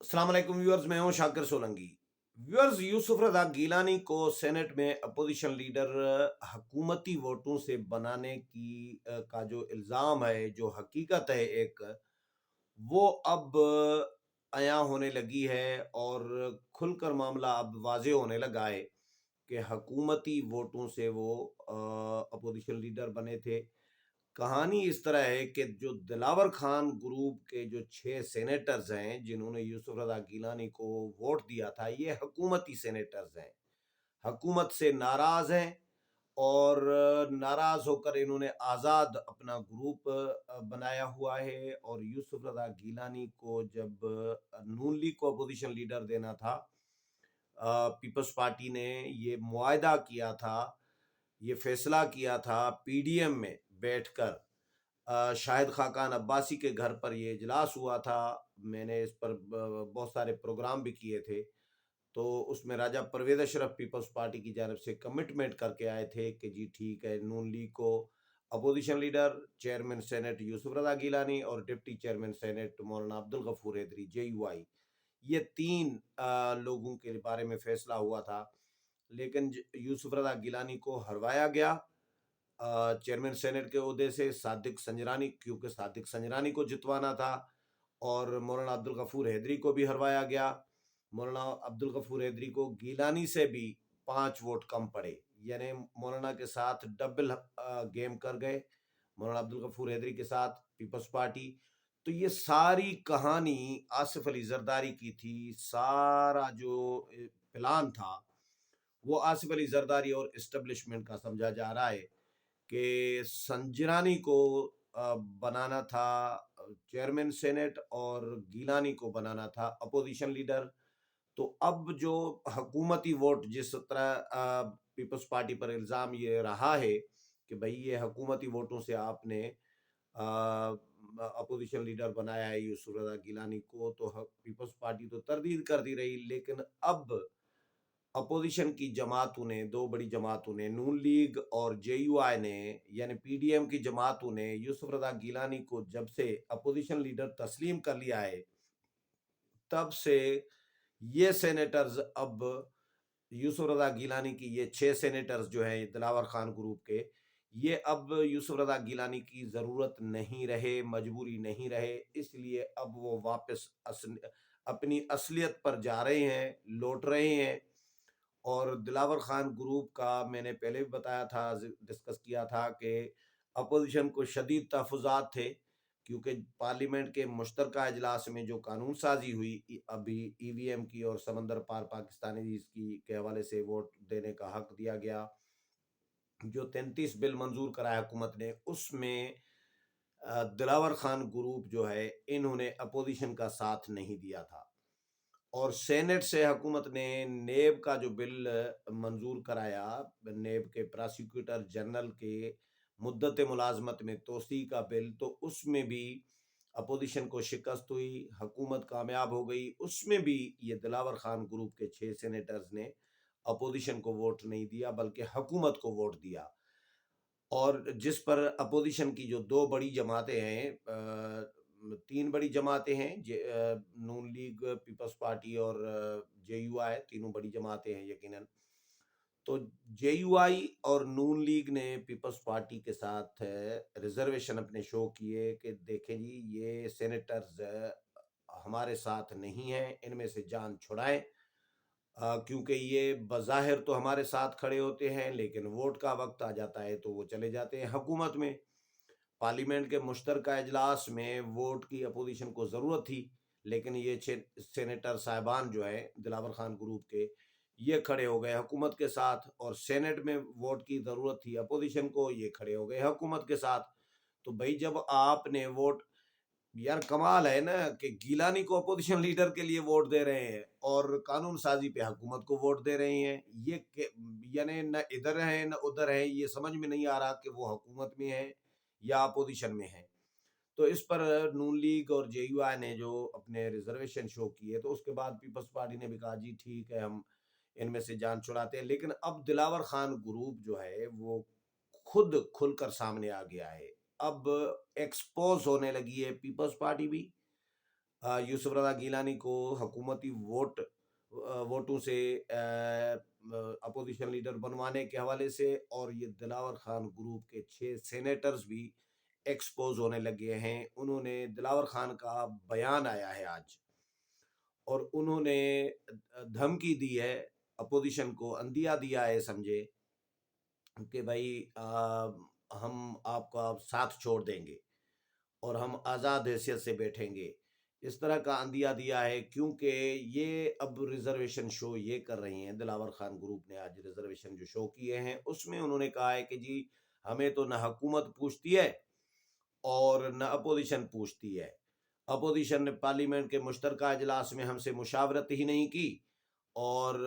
अस्सलाम वालेकुम व्यूअर्स, मैं हूं शाकिर सोलंकी। व्यूअर्स, यूसुफ रजा गीलानी को सेनेट में अपोजिशन लीडर हकूमती वोटों से बनाने का जो इल्ज़ाम है, जो हकीकत है एक, वो अब अयां होने लगी है और खुलकर मामला अब वाज़ेह होने लगा है कि हकूमती वोटों से वो अपोजिशन लीडर बने थे। कहानी इस तरह है कि जो दिलावर खान ग्रुप के जो 6 सेनेटर्स हैं जिन्होंने यूसुफ रजा गीलानी को वोट दिया था, ये हकूमती सेनेटर्स हैं, हकूमत से नाराज हैं और नाराज होकर इन्होंने आज़ाद अपना ग्रुप बनाया हुआ है। और यूसुफ रजा गीलानी को जब नून लीग को अपोजिशन लीडर देना था, पीपल्स पार्टी ने ये मुआहदा किया था, ये फैसला किया था पीडीएम में बैठकर। शाहिद खाकान अब्बासी के घर पर ये इजलास हुआ था। मैंने इस पर बहुत सारे प्रोग्राम भी किए थे। तो उसमें राजा परवेज अशरफ पीपल्स पार्टी की जानब से कमिटमेंट करके आए थे कि जी ठीक है, नून लीग को opposition leader, chairman senate Yusuf Raza Gilani और डिप्टी चेयरमैन सेनेट मौलाना अब्दुल गफूर हैदरी JUI, ये 3 लोगों के बारे में फैसला हुआ था। लेकिन यूसुफ रजा गीलानी को हरवाया गया चेयरमैन सेनेट के ओहदे से, सादिक संजरानी, क्योंकि सादिक संजरानी को जितवाना था, और मौलाना अब्दुल गफूर हैदरी को भी हरवाया गया। मौलाना अब्दुल गफूर हैदरी को गीलानी से भी 5 वोट कम पड़े, यानी मौलाना के साथ डबल गेम कर गए, मौलाना अब्दुल गफूर हैदरी के साथ पीपल्स पार्टी। तो ये सारी कहानी आसिफ अली जरदारी की थी। सारा जो प्लान था वो आसिफ अली जरदारी और इस्टेब्लिशमेंट का समझा जा रहा है कि संजरानी को बनाना था चेयरमैन सेनेट और गीलानी को बनाना था अपोजिशन लीडर। तो अब जो हकूमती वोट जिस तरह पीपल्स पार्टी पर इल्ज़ाम ये रहा है कि भाई ये हकूमती वोटों से आपने अपोजिशन लीडर बनाया है यूसुफ रजा गिलानी को, तो पीपल्स पार्टी तो तरदीद करती रही। लेकिन अब अपोजिशन की जमातों ने, 2 बड़ी जमातों ने, नून लीग और JUI ने, यानी पीडीएम की जमातों ने यूसुफ रजा गीलानी को जब से अपोजिशन लीडर तस्लीम कर लिया है, तब से ये सेनेटर्स अब यूसुफ रजा गीलानी की, ये 6 सेनेटर्स जो हैं दिलावर खान ग्रुप के, ये अब यूसुफ रजा गीलानी की ज़रूरत नहीं रहे, मजबूरी नहीं रहे, इसलिए अब वो वापस अपनी असलियत पर जा रहे हैं, लौट रहे हैं। और दिलावर खान ग्रुप का मैंने पहले भी बताया था, डिस्कस किया था कि अपोजिशन को शदीद तहफ़्फ़ुज़ात थे, क्योंकि पार्लियामेंट के मुश्तरका इजलास में जो कानून साजी हुई अभी EVM की और समंदर पार पाकिस्तानी की के हवाले से वोट देने का हक दिया गया, जो 33 बिल मंजूर कराया हुकूमत ने, उसमें दिलावर खान ग्रुप जो है, इन्होंने अपोजिशन का साथ नहीं दिया था। और सेनेट से हुकूमत ने नेब का जो बिल मंजूर कराया, नेब के प्रोसिक्यूटर जनरल के मुद्दत मुलाजमत में तोसी का बिल, तो उसमें भी अपोजिशन को शिकस्त हुई, हुकूमत कामयाब हो गई। उसमें भी ये दिलावर खान ग्रुप के 6 सेनेटर्स ने अपोजिशन को वोट नहीं दिया, बल्कि हुकूमत को वोट दिया। और जिस पर अपोजिशन की जो 2 बड़ी जमातें हैं, 3 बड़ी जमातें हैं, नून लीग, पीपल्स पार्टी और JUI, तीनों बड़ी जमातें हैं यकीनन। तो JUI और नून लीग ने पीपल्स पार्टी के साथ रिजर्वेशन अपने शो किए कि देखें जी, ये सेनेटर्स हमारे साथ नहीं हैं, इनमें से जान छुड़ाएं, क्योंकि ये बज़ाहिर तो हमारे साथ खड़े होते हैं, लेकिन वोट का वक्त आ जाता है तो वो चले जाते हैं हुकूमत में। पार्लियामेंट के मुश्तरका इजलास में वोट की अपोजिशन को ज़रूरत थी, लेकिन ये 6 सेनेटर साहिबान जो है दिलावर खान ग्रुप के, ये खड़े हो गए हुकूमत के साथ। और सेनेट में वोट की ज़रूरत थी अपोजिशन को, ये खड़े हो गए हुकूमत के साथ। तो भाई, जब आपने वोट, यार कमाल है ना कि गीलानी को अपोजिशन लीडर के लिए वोट दे रहे हैं और कानून साजी पे हुकूमत को वोट दे रहे हैं। यानी न इधर है न उधर है, ये समझ में नहीं आ रहा कि वो हुकूमत में है या अपोजिशन में है। तो इस पर नून लीग और JUI ने जो अपने रिजर्वेशन शो किए, तो उसके बाद पीपल्स पार्टी ने भी कहा जी ठीक है, हम इनमें से जान छुड़ाते हैं। लेकिन अब दिलावर खान ग्रुप जो है वो खुद खुलकर सामने आ गया है। अब एक्सपोज होने लगी है पीपल्स पार्टी भी, यूसुफ रज़ा गीलानी को हुकूमती वोटों से अपोजिशन लीडर बनवाने के हवाले से, और ये दिलावर खान ग्रुप के 6 सेनेटर्स भी एक्सपोज होने लगे हैं। उन्होंने दिलावर खान का बयान आया है आज, और उन्होंने धमकी दी है अपोजिशन को, अंदिया दिया है समझे कि भाई हम आपका साथ छोड़ देंगे और हम आज़ाद हैसियत से बैठेंगे। इस तरह का अंदिया दिया है, क्योंकि ये अब रिजर्वेशन शो ये कर रही हैं। दिलावर खान ग्रुप ने आज रिजर्वेशन जो शो किए हैं उसमें उन्होंने कहा है कि जी हमें तो न हुकूमत पूछती है और न अपोजिशन पूछती है। अपोजिशन ने पार्लियामेंट के मुश्तरका इजलास में हमसे मुशावरत ही नहीं की, और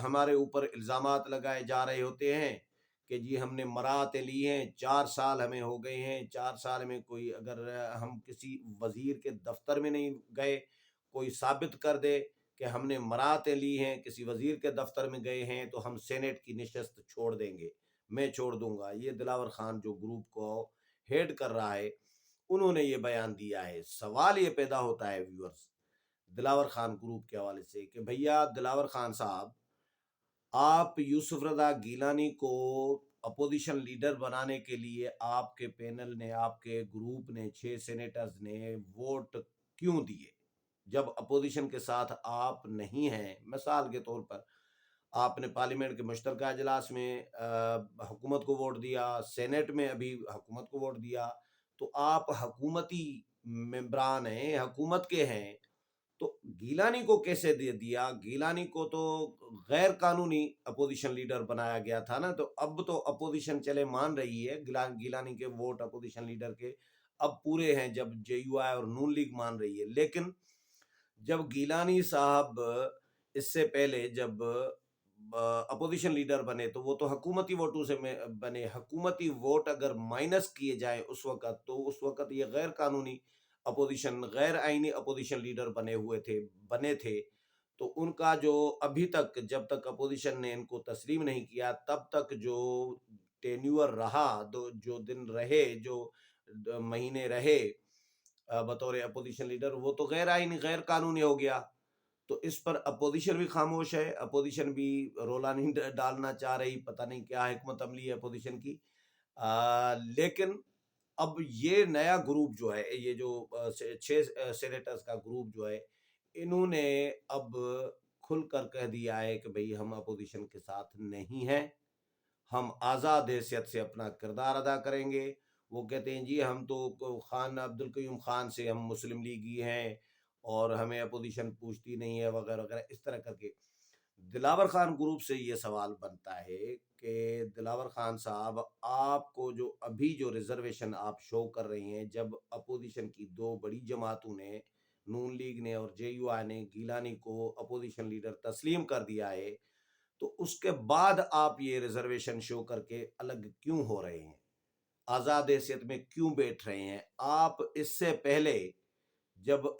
हमारे ऊपर इल्ज़ामात लगाए जा रहे होते हैं कि जी हमने मराहतें ली हैं, 4 साल हमें हो गए हैं, 4 साल में कोई अगर हम किसी वजीर के दफ्तर में नहीं गए, कोई साबित कर दे कि हमने मराहतें ली हैं, किसी वजीर के दफ्तर में गए हैं, तो हम सेनेट की नशस्त छोड़ देंगे, मैं छोड़ दूंगा। ये दिलावर खान जो ग्रुप को हेड कर रहा है, उन्होंने ये बयान दिया है। सवाल ये पैदा होता है व्यूअर्स दिलावर खान ग्रुप के हवाले से कि भैया दिलावर खान साहब, आप यूसुफ रज़ा गीलानी को अपोजिशन लीडर बनाने के लिए आपके पैनल ने, आपके ग्रुप ने, 6 सेनेटर्स ने वोट क्यों दिए, जब अपोजिशन के साथ आप नहीं हैं? मिसाल के तौर पर आपने पार्लियामेंट के मुश्तरका इजलास में हुकूमत को वोट दिया, सेनेट में अभी हुकूमत को वोट दिया, तो आप हुकूमती मेंबरान हैं, हुकूमत के हैं, तो गीलानी को कैसे दे दिया? गीलानी को तो गैर कानूनी अपोजिशन लीडर बनाया गया था ना। तो अब तो अपोजिशन चले मान रही है, गीलानी के वोट अपोजिशन लीडर के अब पूरे हैं, जब जेयूआई और नून लीग मान रही है। लेकिन जब गीलानी साहब इससे पहले जब अपोजिशन लीडर बने तो वो तो हुकूमती वोटों से बने। हुकूमती वोट अगर माइनस किए जाए उस वक़्त, तो उस वक़्त ये गैर कानूनी अपोजिशन, गैर आईनी अपोजिशन लीडर बने थे। तो उनका जो अभी तक, जब तक अपोजिशन ने इनको तस्लीम नहीं किया, तब तक जो टेन्योर रहा, जो दिन रहे, जो महीने रहे बतौर अपोजिशन लीडर, वो तो गैर आईनी, गैर कानूनी हो गया। तो इस पर अपोजिशन भी खामोश है, अपोजिशन भी रोला नहीं डालना चाह रही। पता नहीं क्या हिकमत अमली है अपोजिशन की। लेकिन अब ये नया ग्रुप जो है, ये जो 6 सेनेटर्स का ग्रुप जो है, इन्होंने अब खुलकर कह दिया है कि भाई हम अपोजिशन के साथ नहीं हैं, हम आज़ाद हैसियत से अपना किरदार अदा करेंगे। वो कहते हैं जी हम तो खान अब्दुल कयूम खान से हम मुस्लिम लीगी हैं और हमें अपोजिशन पूछती नहीं है, वगैरह वगैरह, इस तरह करके। दिलावर खान ग्रुप से ये सवाल बनता है कि दिलावर खान साहब, आपको जो अभी जो रिजर्वेशन आप शो कर रही हैं, जब अपोजिशन की 2 बड़ी जमातों ने, नून लीग ने और जेयूआई ने, गीलानी को अपोजिशन लीडर तस्लीम कर दिया है, तो उसके बाद आप ये रिजर्वेशन शो करके अलग क्यों हो रहे हैं? आज़ाद हैसियत में क्यों बैठ रहे हैं? आप इससे पहले जब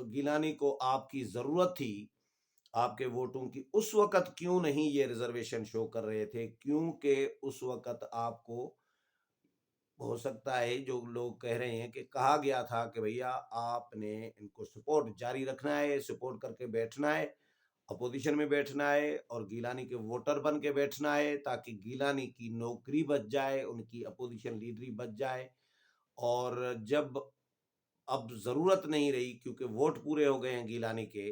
गिलानी को आपकी ज़रूरत थी, आपके वोटों की, उस वक़्त क्यों नहीं ये रिजर्वेशन शो कर रहे थे? क्योंकि उस वक़्त आपको, हो सकता है जो लोग कह रहे हैं कि कहा गया था कि भैया आपने इनको सपोर्ट जारी रखना है, सपोर्ट करके बैठना है, अपोजिशन में बैठना है और गीलानी के वोटर बन के बैठना है, ताकि गीलानी की नौकरी बच जाए, उनकी अपोजिशन लीडरी बच जाए। और जब अब ज़रूरत नहीं रही, क्योंकि वोट पूरे हो गए हैं गीलानी के,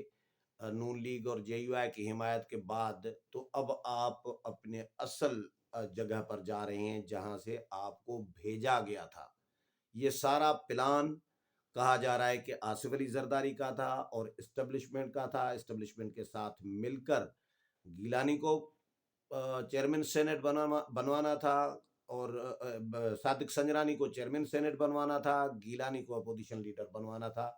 नून लीग और जेयूआई की हिमायत के बाद, तो अब आप अपने असल जगह पर जा रहे हैं जहां से आपको भेजा गया था। ये सारा प्लान कहा जा रहा है कि आसिफ अली जरदारी का था और इस्टेब्लिशमेंट का था। इस्टेब्लिशमेंट के साथ मिलकर गीलानी को चेयरमैन सेनेट बनवाना था, और सादिक संजरानी को चेयरमैन सेनेट बनवाना था, गीलानी को अपोजिशन लीडर बनवाना था।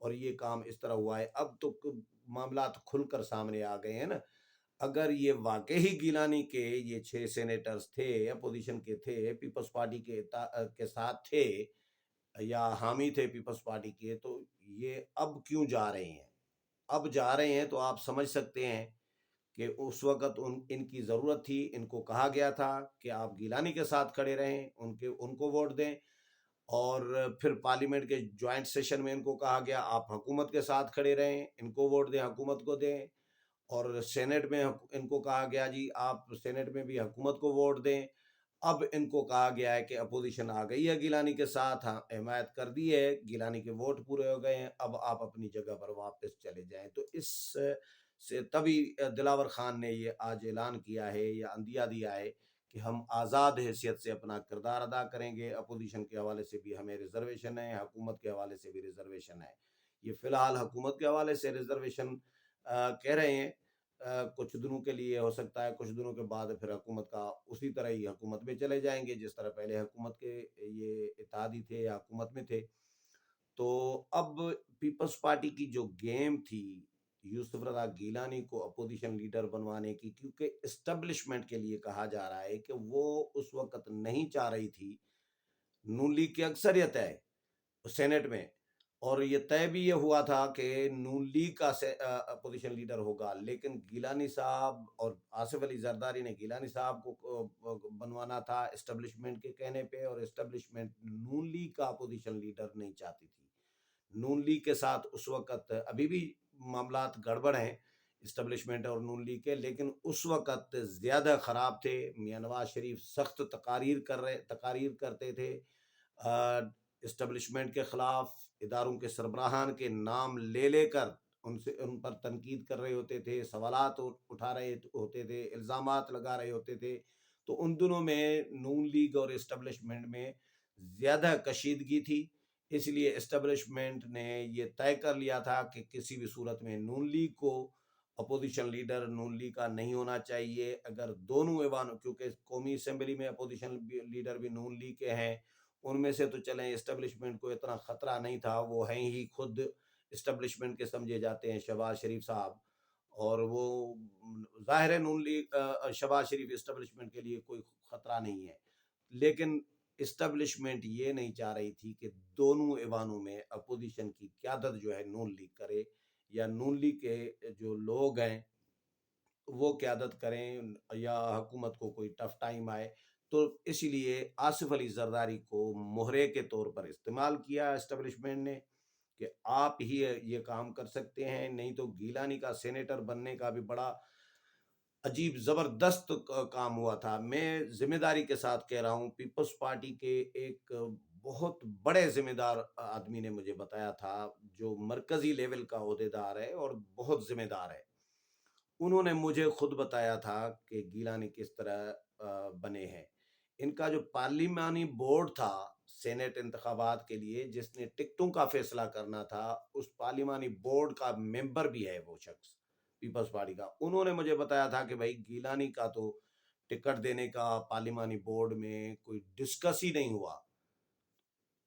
और ये काम इस तरह हुआ है। अब तो मामला खुलकर सामने आ गए हैं ना। अगर ये वाकई ही गीलानी के ये 6 सेनेटर्स थे, अपोजिशन के थे, पीपल्स पार्टी के साथ थे, या हामी थे पीपल्स पार्टी के, तो ये अब क्यों जा रहे हैं? अब जा रहे हैं तो आप समझ सकते हैं कि उस वक़्त इनकी ज़रूरत थी, इनको कहा गया था कि आप गीलानी के साथ खड़े रहें, उनको वोट दें। اور پھر پارلیمنٹ کے جوائنٹ سیشن میں ان کو کہا گیا آپ حکومت کے ساتھ کھڑے رہیں، ان کو ووٹ دیں، حکومت کو دیں، اور سینٹ میں ان کو کہا گیا جی آپ سینٹ میں بھی حکومت کو ووٹ دیں۔ اب ان کو کہا گیا ہے کہ اپوزیشن آ گئی ہے گیلانی کے ساتھ، ہاں حمایت کر دی ہے، گیلانی کے ووٹ پورے ہو گئے ہیں، اب آپ اپنی جگہ پر واپس چلے جائیں۔ تو اس سے تبھی دلاور خان نے یہ آج اعلان کیا ہے یا عندیہ دیا ہے کہ ہم آزاد حیثیت سے اپنا کردار ادا کریں گے، اپوزیشن کے حوالے سے بھی ہمیں ریزرویشن ہے، حکومت کے حوالے سے بھی ریزرویشن ہے۔ یہ فی الحال حکومت کے حوالے سے ریزرویشن کہہ رہے ہیں، کچھ دنوں کے لیے ہو سکتا ہے، کچھ دنوں کے بعد پھر حکومت کا اسی طرح ہی حکومت میں چلے جائیں گے جس طرح پہلے حکومت کے یہ اتحادی تھے یا حکومت میں تھے۔ تو اب پیپلز پارٹی کی جو گیم تھی یوسف رضا گیلانی کو اپوزیشن لیڈر بنوانے کی، کیونکہ اسٹیبلشمنٹ کے لیے کہا جا رہا ہے کہ وہ اس وقت نہیں چاہ رہی تھی، نون لیگ کی اکثریت ہے سینٹ میں، اور یہ طے بھی یہ ہوا تھا کہ نون لیگ کا اپوزیشن لیڈر ہوگا، لیکن گیلانی صاحب اور آصف علی زرداری نے گیلانی صاحب کو بنوانا تھا اسٹیبلشمنٹ کے کہنے پہ، اور اسٹیبلشمنٹ نون لیگ کا اپوزیشن لیڈر نہیں چاہتی تھی۔ نون لیگ کے ساتھ اس وقت ابھی بھی معاملات گڑبڑ ہیں اسٹیبلشمنٹ اور نون لیگ کے، لیکن اس وقت زیادہ خراب تھے۔ میاں نواز شریف سخت تقاریر کرتے تھے اسٹیبلشمنٹ کے خلاف، اداروں کے سربراہان کے نام لے لے کر ان پر تنقید کر رہے ہوتے تھے، سوالات اٹھا رہے ہوتے تھے، الزامات لگا رہے ہوتے تھے۔ تو ان دنوں میں نون لیگ اور اسٹیبلشمنٹ میں زیادہ کشیدگی تھی، اس لیے اسٹیبلشمنٹ نے یہ طے کر لیا تھا کہ کسی بھی صورت میں نون لیگ کو اپوزیشن لیڈر نون لیگ کا نہیں ہونا چاہیے۔ اگر دونوں ایوانوں، کیونکہ قومی اسمبلی میں اپوزیشن لیڈر بھی نون لیگ کے ہیں، ان میں سے تو چلیں اسٹیبلشمنٹ کو اتنا خطرہ نہیں تھا، وہ ہیں ہی خود اسٹیبلشمنٹ کے سمجھے جاتے ہیں شہباز شریف صاحب، اور وہ ظاہر ہے نون لیگ شہباز شریف اسٹیبلشمنٹ کے لیے کوئی خطرہ نہیں ہے، لیکن اسٹیبلشمنٹ یہ نہیں چاہ رہی تھی کہ دونوں ایوانوں میں اپوزیشن کی قیادت جو ہے نون لیگ کرے، یا نون لیگ کے جو لوگ ہیں وہ قیادت کریں، یا حکومت کو کوئی ٹف ٹائم آئے۔ تو اسی لیے آصف علی زرداری کو مہرے کے طور پر استعمال کیا اسٹیبلشمنٹ نے کہ آپ ہی یہ کام کر سکتے ہیں، نہیں تو گیلانی کا سینیٹر بننے کا بھی بڑا عجیب زبردست کام ہوا تھا۔ میں ذمہ داری کے ساتھ کہہ رہا ہوں، پیپلز پارٹی کے ایک بہت بڑے ذمہ دار آدمی نے مجھے بتایا تھا، جو مرکزی لیول کا عہدیدار ہے اور بہت ذمہ دار ہے، انہوں نے مجھے خود بتایا تھا کہ گیلانی کس طرح بنے ہیں۔ ان کا جو پارلیمانی بورڈ تھا سینٹ انتخابات کے لیے، جس نے ٹکٹوں کا فیصلہ کرنا تھا، اس پارلیمانی بورڈ کا ممبر بھی ہے وہ شخص پیپلز پارٹی کا۔ انہوں نے مجھے بتایا تھا کہ بھائی گیلانی کا تو ٹکٹ دینے کا پارلیمانی بورڈ میں کوئی ڈسکس ہی نہیں ہوا،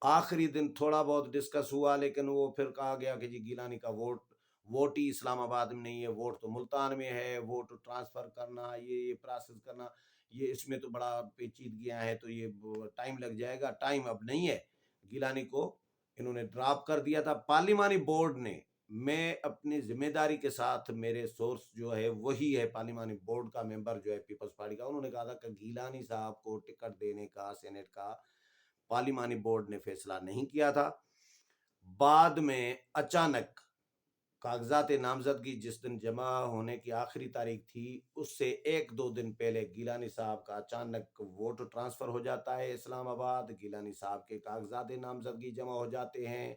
آخری دن تھوڑا بہت ڈسکس ہوا، لیکن وہ پھر کہا گیا کہ جی گیلانی کا ووٹ ہی اسلام آباد میں نہیں ہے، ووٹ تو ملتان میں ہے، ووٹ ٹرانسفر کرنا، یہ پروسیس کرنا، یہ اس میں تو بڑا پیچیدگیاں ہیں، تو یہ ٹائم لگ جائے گا، ٹائم اب نہیں ہے۔ گیلانی کو انہوں نے ڈراپ کر دیا تھا پارلیمانی بورڈ نے۔ میں اپنی ذمہ داری کے ساتھ، میرے سورس جو ہے وہی ہے پارلیمانی بورڈ کا ممبر جو ہے پیپلز پارٹی کا، انہوں نے کہا تھا کہ گیلانی صاحب کو ٹکٹ دینے کا سینٹ کا پارلیمانی بورڈ نے فیصلہ نہیں کیا تھا۔ بعد میں اچانک کاغذات نامزدگی جس دن جمع ہونے کی آخری تاریخ تھی، اس سے ایک دو دن پہلے گیلانی صاحب کا اچانک ووٹ ٹرانسفر ہو جاتا ہے اسلام آباد، گیلانی صاحب کے کاغذات نامزدگی جمع ہو جاتے ہیں،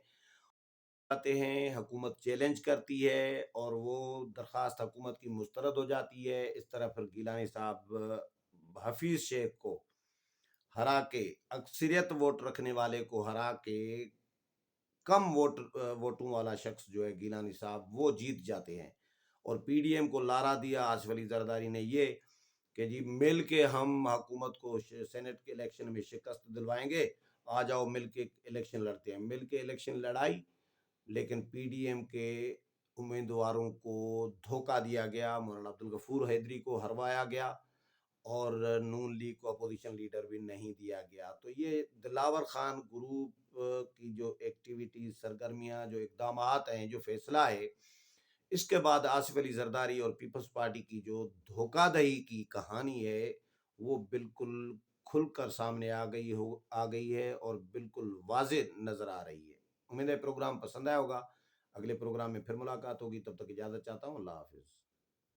حکومت چیلنج کرتی ہے اور وہ درخواست حکومت کی مسترد ہو جاتی ہے۔ اس طرح پھر گیلانی صاحب حفیظ شیخ کو ہرا کے، اکثریت ووٹ رکھنے والے کو ہرا کے، کم ووٹوں والا شخص جو ہے گیلانی صاحب، وہ جیت جاتے ہیں، اور پی ڈی ایم کو لارا دیا آصف علی زرداری نے یہ کہ جی مل کے ہم حکومت کو سینٹ کے الیکشن میں شکست دلوائیں گے، آ جاؤ مل کے الیکشن لڑتے ہیں۔ مل کے الیکشن لڑائی، لیکن پی ڈی ایم کے امیدواروں کو دھوکہ دیا گیا، مولانا عبدالغفور حیدری کو ہروایا گیا، اور نون لیگ کو اپوزیشن لیڈر بھی نہیں دیا گیا۔ تو یہ دلاور خان گروپ کی جو ایکٹیویٹیز، سرگرمیاں، جو اقدامات ہیں، جو فیصلہ ہے، اس کے بعد آصف علی زرداری اور پیپلز پارٹی کی جو دھوکہ دہی کی کہانی ہے، وہ بالکل کھل کر سامنے آ گئی ہے اور بالکل واضح نظر آ رہی ہے۔ امید ہے پروگرام پسند آیا ہوگا، اگلے پروگرام میں پھر ملاقات ہوگی، تب تک اجازت چاہتا ہوں، اللہ حافظ۔